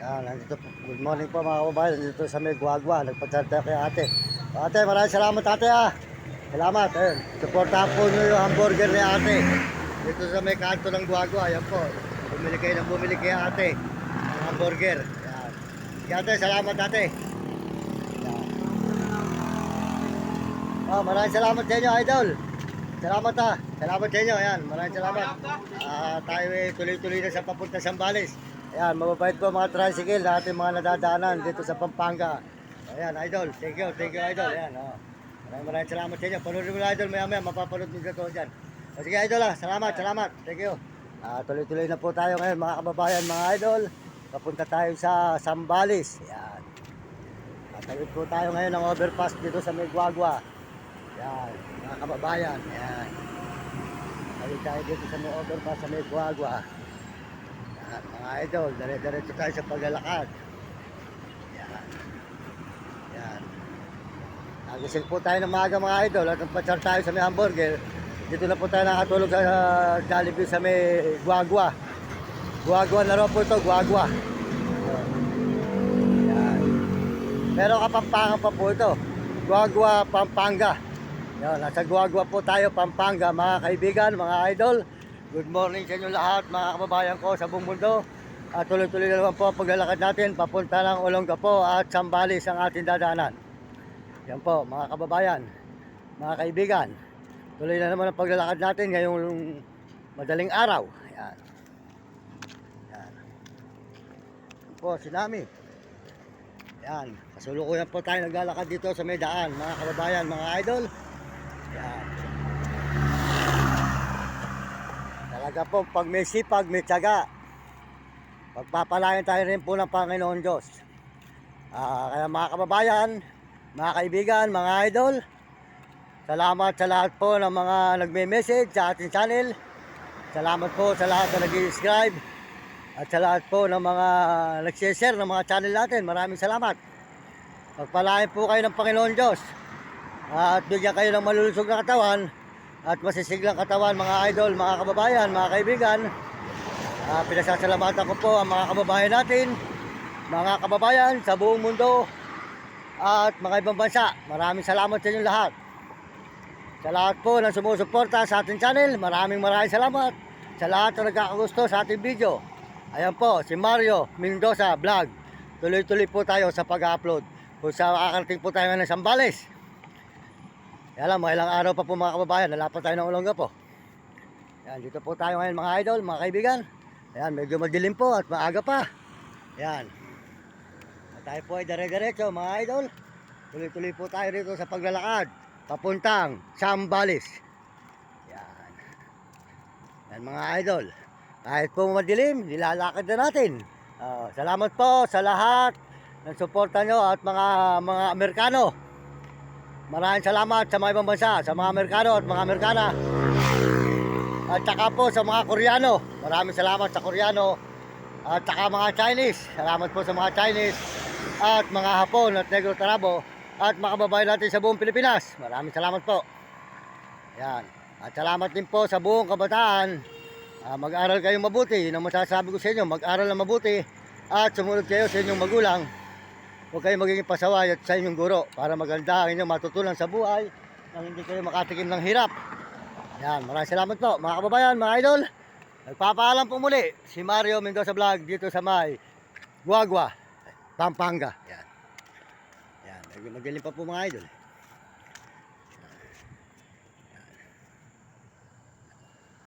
Nandito po. Good morning po mga kababayan. Nandito sa may Guagua. Nagpagsalita kay ate. Ate, maraming salamat ate ah. Salamat. Ayun. Supportahan po nyo yung hamburger ni ate. Dito sa may kanto ng Guagua. Ayan po. Bumili kayo ng bumili kay ate. Ang hamburger. Ayan. Sige ate, salamat ate. Ayan. Maraming salamat sa inyo idol. Salamat ah. Salamat sa inyo. Ayan. Maraming salamat. Tayo tuloy-tuloy na sa papunta Sambales. Ayan, mababait po mga tricycle na ating mga nadadaanan dito sa Pampanga. Ayan, idol. Thank you idol. Ayan, maraming salamat sa inyo. Panoodin mo na idol, maya mapapanood nyo ito dyan. Sige idol salamat. Thank you. Tuloy-tuloy na po tayo ngayon mga kababayan, mga idol. Papunta tayo sa Sambales. Ayan. Tawid po tayo ngayon ng overpass dito sa may Guagua. Ayan, mga kababayan. Ayan. Tawid tayo dito sa may overpass sa may Guagua. Mga idol, dire-diretso tayo sa paglalakad. Yan. Nagising po tayo ng maaga mga idol at nagpatsar tayo sa may hamburger. Dito na po tayo nakatulog sa Jollibee sa may Guagua. Guagua na rin po ito, Guagua. Yan. Pero Kapampangan pa po ito. Guagua, Pampanga. Yan, nasa Guagua po tayo, Pampanga mga kaibigan, mga idol. Good morning sa inyo lahat mga kababayan ko sa buong mundo. At tuloy-tuloy na naman po ang paglalakad natin papunta ng Olongapo at Sambales ang ating dadaanan. Yan po mga kababayan, mga kaibigan. Tuloy na naman ang paglalakad natin ngayong madaling araw. Yan. Yan po si Nami. Yan, kasulukuyan po tayo naglalakad dito sa may daan mga kababayan, mga idol. Yan. Talaga po, pag may sipag, may tiyaga, pagpapalain tayo rin po ng Panginoon Diyos. Kaya mga kababayan, mga kaibigan, mga idol, salamat sa lahat po ng mga nagme-message sa ating channel. Salamat po sa lahat na nag-subscribe at sa lahat po ng mga nag-share ng mga channel natin. Maraming salamat. Pagpalain po kayo ng Panginoon Diyos at bigyan kayo ng malulusog na katawan at masisiglang katawan mga idol, mga kababayan, mga kaibigan. Pinasasalamatan ko po ang mga kababayan natin, mga kababayan sa buong mundo at mga ibang bansa. Maraming salamat sa inyo lahat. Sa lahat po na sumusuporta sa ating channel, maraming salamat. Sa lahat na nagkakagusto sa ating video. Ayan po, si Mario Mendoza Vlog. Tuloy-tuloy po tayo sa pag-upload. Kung sa akarating po tayo ng Sambales. Alam mo, ilang araw pa po mga kababayan, nalapat tayo ng Olongapo. Yan, dito po tayo ngayon mga idol, mga kaibigan. Ayan, medyo madilim po at maaga pa. Yan. At tayo po ay dire-diretso mga idol. Tuloy-tuloy po tayo dito sa paglalakad. Papuntang Sambales. Yan. Yan mga idol. Kahit po madilim, nilalakad na natin. Salamat po sa lahat ng suporta nyo at mga Amerikano. Maraming salamat sa mga ibang bansa, sa mga Amerikano at mga Amerikana. At saka po sa mga Koreano. Maraming salamat sa Koreano. At saka mga Chinese. Salamat po sa mga Chinese. At mga Hapon at Negro Tarabo. At mga kababayan natin sa buong Pilipinas. Maraming salamat po. Yan. At salamat din po sa buong kabataan. Mag-aral kayong mabuti. Yun ang masasabi ko sa inyo. Mag-aral na mabuti. At sumunod kayo sa inyong magulang. Huwag kayong magiging pasaway at sa inyong guro para maganda ang inyong matutunan sa buhay nang hindi kayo makatikim ng hirap. Yan, maraming salamat po mga kababayan, mga idol. Nagpapaalam po muli si Mario Mendoza Vlog dito sa may Guagua, Pampanga. Yan. Yan, madilim pa po mga idol.